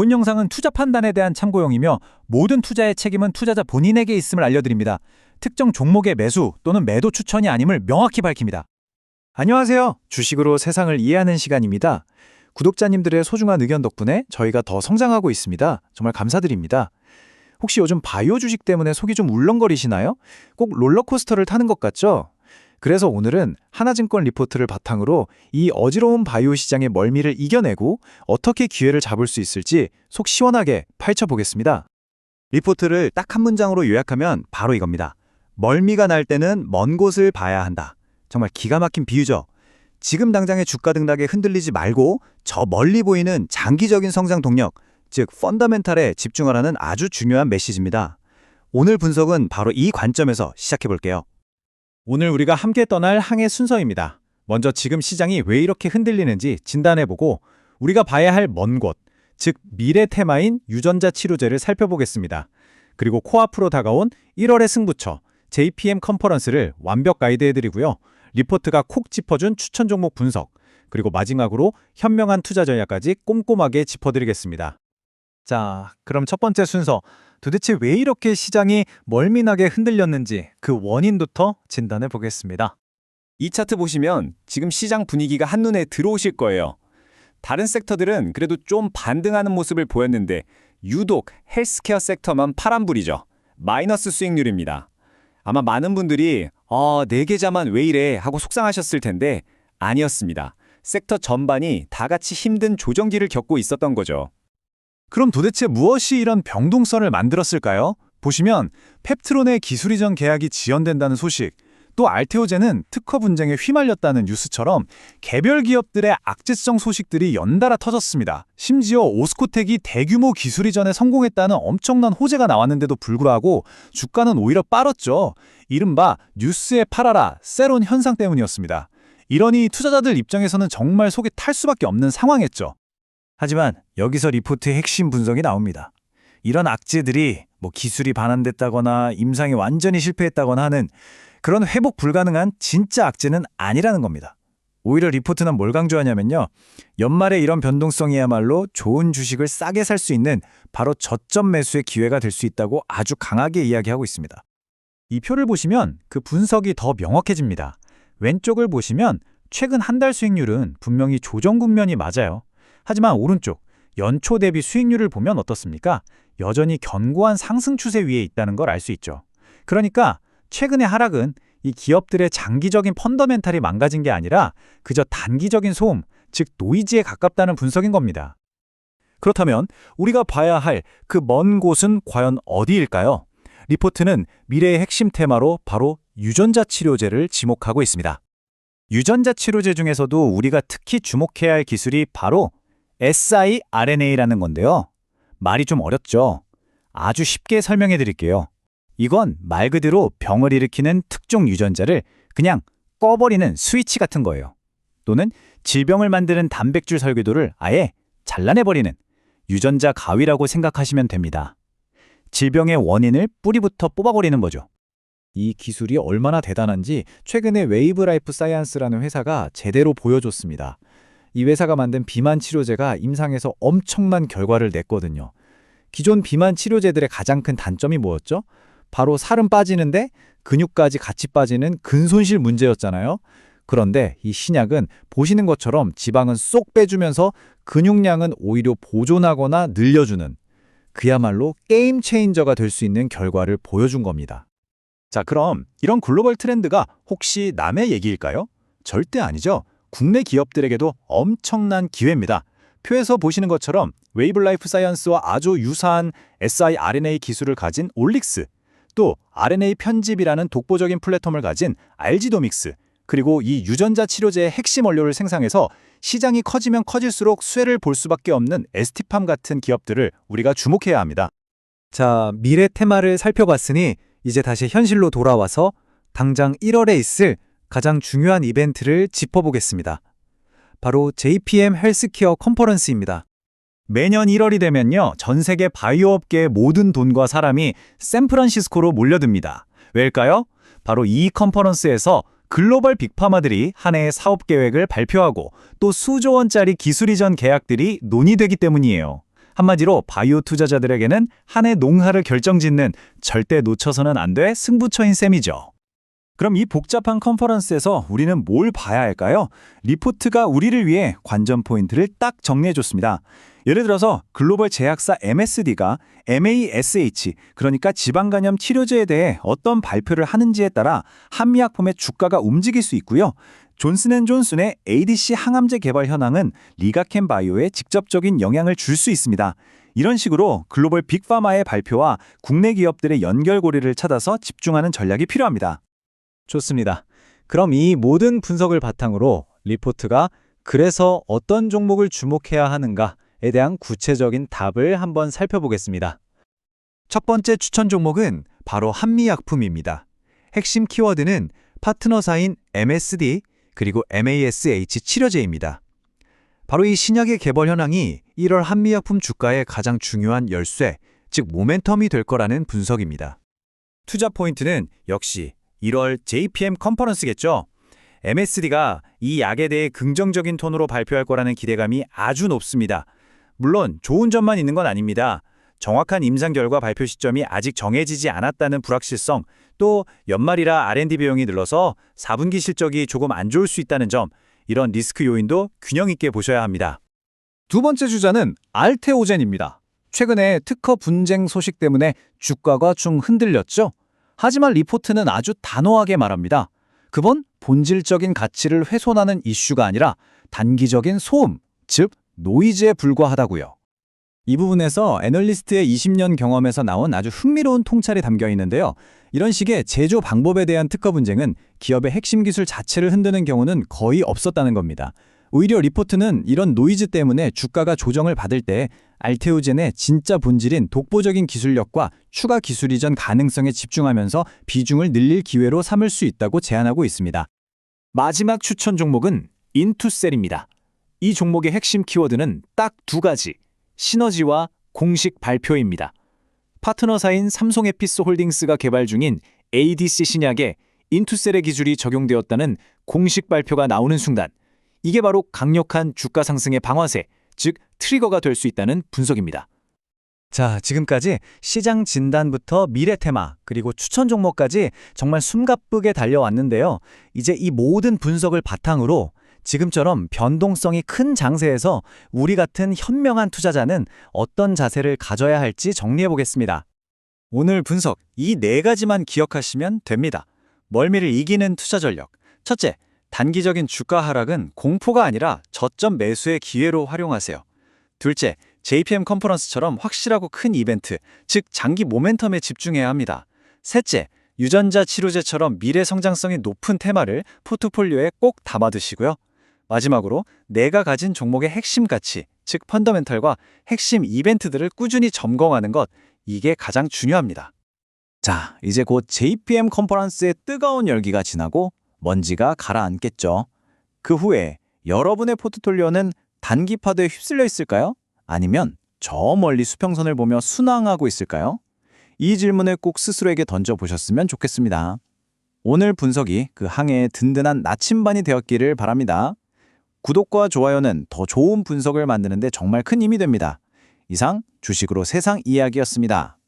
본 영상은 투자 판단에 대한 참고용이며 모든 투자의 책임은 투자자 본인에게 있음을 알려드립니다. 특정 종목의 매수 또는 매도 추천이 아님을 명확히 밝힙니다. 안녕하세요. 주식으로 세상을 이해하는 시간입니다. 구독자님들의 소중한 의견 덕분에 저희가 더 성장하고 있습니다. 정말 감사드립니다. 혹시 요즘 바이오 주식 때문에 속이 좀 울렁거리시나요? 꼭 롤러코스터를 타는 것 같죠? 그래서 오늘은 하나증권 리포트를 바탕으로 이 어지러운 바이오 시장의 멀미를 이겨내고 어떻게 기회를 잡을 수 있을지 속 시원하게 파헤쳐보겠습니다. 리포트를 딱 한 문장으로 요약하면 바로 이겁니다. 멀미가 날 때는 먼 곳을 봐야 한다. 정말 기가 막힌 비유죠. 지금 당장의 주가 등락에 흔들리지 말고 저 멀리 보이는 장기적인 성장 동력, 즉 펀더멘탈에 집중하라는 아주 중요한 메시지입니다. 오늘 분석은 바로 이 관점에서 시작해볼게요. 오늘 우리가 함께 떠날 항해 순서입니다. 먼저 지금 시장이 왜 이렇게 흔들리는지 진단해보고 우리가 봐야 할 먼 곳, 즉 미래 테마인 유전자 치료제를 살펴보겠습니다. 그리고 코앞으로 다가온 1월의 승부처 JPM 컨퍼런스를 완벽 가이드해드리고요. 리포트가 콕 짚어준 추천 종목 분석, 그리고 마지막으로 현명한 투자 전략까지 꼼꼼하게 짚어드리겠습니다. 자, 그럼 첫 번째 순서, 도대체 왜 이렇게 시장이 멀미나게 흔들렸는지 그 원인부터 진단해 보겠습니다. 이 차트 보시면 지금 시장 분위기가 한눈에 들어오실 거예요. 다른 섹터들은 그래도 좀 반등하는 모습을 보였는데 유독 헬스케어 섹터만 파란불이죠. 마이너스 수익률입니다. 아마 많은 분들이 내 계좌만 왜 이래 하고 속상하셨을 텐데 아니었습니다. 섹터 전반이 다 같이 힘든 조정기를 겪고 있었던 거죠. 그럼 도대체 무엇이 이런 병동선을 만들었을까요? 보시면 펩트론의 기술 이전 계약이 지연된다는 소식, 또 알테오젠은 특허 분쟁에 휘말렸다는 뉴스처럼 개별 기업들의 악재성 소식들이 연달아 터졌습니다. 심지어 오스코텍이 대규모 기술 이전에 성공했다는 엄청난 호재가 나왔는데도 불구하고 주가는 오히려 빠졌죠. 이른바 뉴스에 팔아라, 셀온 현상 때문이었습니다. 이러니 투자자들 입장에서는 정말 속이 탈 수밖에 없는 상황이었죠. 하지만 여기서 리포트의 핵심 분석이 나옵니다. 이런 악재들이 기술이 반환됐다거나 임상이 완전히 실패했다거나 하는 그런 회복 불가능한 진짜 악재는 아니라는 겁니다. 오히려 리포트는 뭘 강조하냐면요. 연말에 이런 변동성이야말로 좋은 주식을 싸게 살 수 있는 바로 저점 매수의 기회가 될 수 있다고 아주 강하게 이야기하고 있습니다. 이 표를 보시면 그 분석이 더 명확해집니다. 왼쪽을 보시면 최근 한 달 수익률은 분명히 조정 국면이 맞아요. 하지만 오른쪽, 연초 대비 수익률을 보면 어떻습니까? 여전히 견고한 상승 추세 위에 있다는 걸 알 수 있죠. 그러니까 최근의 하락은 이 기업들의 장기적인 펀더멘탈이 망가진 게 아니라 그저 단기적인 소음, 즉 노이즈에 가깝다는 분석인 겁니다. 그렇다면 우리가 봐야 할 그 먼 곳은 과연 어디일까요? 리포트는 미래의 핵심 테마로 바로 유전자 치료제를 지목하고 있습니다. 유전자 치료제 중에서도 우리가 특히 주목해야 할 기술이 바로 siRNA라는 건데요. 말이 좀 어렵죠? 아주 쉽게 설명해 드릴게요. 이건 말 그대로 병을 일으키는 특종 유전자를 그냥 꺼버리는 스위치 같은 거예요. 또는 질병을 만드는 단백질 설계도를 아예 잘라내버리는 유전자 가위라고 생각하시면 됩니다. 질병의 원인을 뿌리부터 뽑아버리는 거죠. 이 기술이 얼마나 대단한지 최근에 웨이브 라이프 사이언스라는 회사가 제대로 보여줬습니다. 이 회사가 만든 비만 치료제가 임상에서 엄청난 결과를 냈거든요. 기존 비만 치료제들의 가장 큰 단점이 뭐였죠? 바로 살은 빠지는데 근육까지 같이 빠지는 근손실 문제였잖아요. 그런데 이 신약은 보시는 것처럼 지방은 쏙 빼주면서 근육량은 오히려 보존하거나 늘려주는 그야말로 게임 체인저가 될 수 있는 결과를 보여준 겁니다. 자, 그럼 이런 글로벌 트렌드가 혹시 남의 얘기일까요? 절대 아니죠. 국내 기업들에게도 엄청난 기회입니다. 표에서 보시는 것처럼 웨이브 라이프 사이언스와 아주 유사한 siRNA 기술을 가진 올릭스, 또 RNA 편집이라는 독보적인 플랫폼을 가진 알지도믹스, 그리고 이 유전자 치료제의 핵심 원료를 생산해서 시장이 커지면 커질수록 수혜를 볼 수밖에 없는 ST팜 같은 기업들을 우리가 주목해야 합니다. 자, 미래 테마를 살펴봤으니 이제 다시 현실로 돌아와서 당장 1월에 있을 가장 중요한 이벤트를 짚어보겠습니다. 바로 JPM 헬스케어 컨퍼런스입니다. 매년 1월이 되면요, 전 세계 바이오 업계의 모든 돈과 사람이 샌프란시스코로 몰려듭니다. 왜일까요? 바로 이 컨퍼런스에서 글로벌 빅파마들이 한 해의 사업 계획을 발표하고 또 수조 원짜리 기술 이전 계약들이 논의되기 때문이에요. 한마디로 바이오 투자자들에게는 한 해 농사를 결정짓는 절대 놓쳐서는 안 돼 승부처인 셈이죠. 그럼 이 복잡한 컨퍼런스에서 우리는 뭘 봐야 할까요? 리포트가 우리를 위해 관전 포인트를 딱 정리해줬습니다. 예를 들어서 글로벌 제약사 MSD가 MASH, 그러니까 지방간염 치료제에 대해 어떤 발표를 하는지에 따라 한미약품의 주가가 움직일 수 있고요. 존슨앤존슨의 ADC 항암제 개발 현황은 리가켄 바이오에 직접적인 영향을 줄 수 있습니다. 이런 식으로 글로벌 빅파마의 발표와 국내 기업들의 연결고리를 찾아서 집중하는 전략이 필요합니다. 좋습니다. 그럼 이 모든 분석을 바탕으로 리포트가 그래서 어떤 종목을 주목해야 하는가에 대한 구체적인 답을 한번 살펴보겠습니다. 첫 번째 추천 종목은 바로 한미약품입니다. 핵심 키워드는 파트너사인 MSD 그리고 MASH 치료제입니다. 바로 이 신약의 개발 현황이 1월 한미약품 주가의 가장 중요한 열쇠, 즉 모멘텀이 될 거라는 분석입니다. 투자 포인트는 역시 1월 JPM 컨퍼런스겠죠. MSD가 이 약에 대해 긍정적인 톤으로 발표할 거라는 기대감이 아주 높습니다. 물론 좋은 점만 있는 건 아닙니다. 정확한 임상 결과 발표 시점이 아직 정해지지 않았다는 불확실성, 또 연말이라 R&D 비용이 늘어서 4분기 실적이 조금 안 좋을 수 있다는 점, 이런 리스크 요인도 균형 있게 보셔야 합니다. 두 번째 주자는 알테오젠입니다. 최근에 특허 분쟁 소식 때문에 주가가 좀 흔들렸죠. 하지만 리포트는 아주 단호하게 말합니다. 그건 본질적인 가치를 훼손하는 이슈가 아니라 단기적인 소음, 즉 노이즈에 불과하다고요. 이 부분에서 애널리스트의 20년 경험에서 나온 아주 흥미로운 통찰이 담겨 있는데요. 이런 식의 제조 방법에 대한 특허 분쟁은 기업의 핵심 기술 자체를 흔드는 경우는 거의 없었다는 겁니다. 오히려 리포트는 이런 노이즈 때문에 주가가 조정을 받을 때 알테오젠의 진짜 본질인 독보적인 기술력과 추가 기술 이전 가능성에 집중하면서 비중을 늘릴 기회로 삼을 수 있다고 제안하고 있습니다. 마지막 추천 종목은 인투셀입니다. 이 종목의 핵심 키워드는 딱 두 가지, 시너지와 공식 발표입니다. 파트너사인 삼성에피스홀딩스가 개발 중인 ADC 신약에 인투셀의 기술이 적용되었다는 공식 발표가 나오는 순간, 이게 바로 강력한 주가 상승의 방아쇠, 즉 트리거가 될 수 있다는 분석입니다. 자, 지금까지 시장 진단부터 미래 테마, 그리고 추천 종목까지 정말 숨가쁘게 달려왔는데요. 이제 이 모든 분석을 바탕으로 지금처럼 변동성이 큰 장세에서 우리 같은 현명한 투자자는 어떤 자세를 가져야 할지 정리해 보겠습니다. 오늘 분석, 이 네 가지만 기억하시면 됩니다. 멀미를 이기는 투자 전력. 첫째, 단기적인 주가 하락은 공포가 아니라 저점 매수의 기회로 활용하세요. 둘째, JPM 컨퍼런스처럼 확실하고 큰 이벤트, 즉 장기 모멘텀에 집중해야 합니다. 셋째, 유전자 치료제처럼 미래 성장성이 높은 테마를 포트폴리오에 꼭 담아두시고요. 마지막으로 내가 가진 종목의 핵심 가치, 즉 펀더멘털과 핵심 이벤트들을 꾸준히 점검하는 것, 이게 가장 중요합니다. 자, 이제 곧 JPM 컨퍼런스의 뜨거운 열기가 지나고 먼지가 가라앉겠죠. 그 후에 여러분의 포트폴리오는 단기 파도에 휩쓸려 있을까요? 아니면 저 멀리 수평선을 보며 순항하고 있을까요? 이 질문을 꼭 스스로에게 던져보셨으면 좋겠습니다. 오늘 분석이 그 항해의 든든한 나침반이 되었기를 바랍니다. 구독과 좋아요는 더 좋은 분석을 만드는 데 정말 큰 힘이 됩니다. 이상 주식으로 세상 이야기였습니다.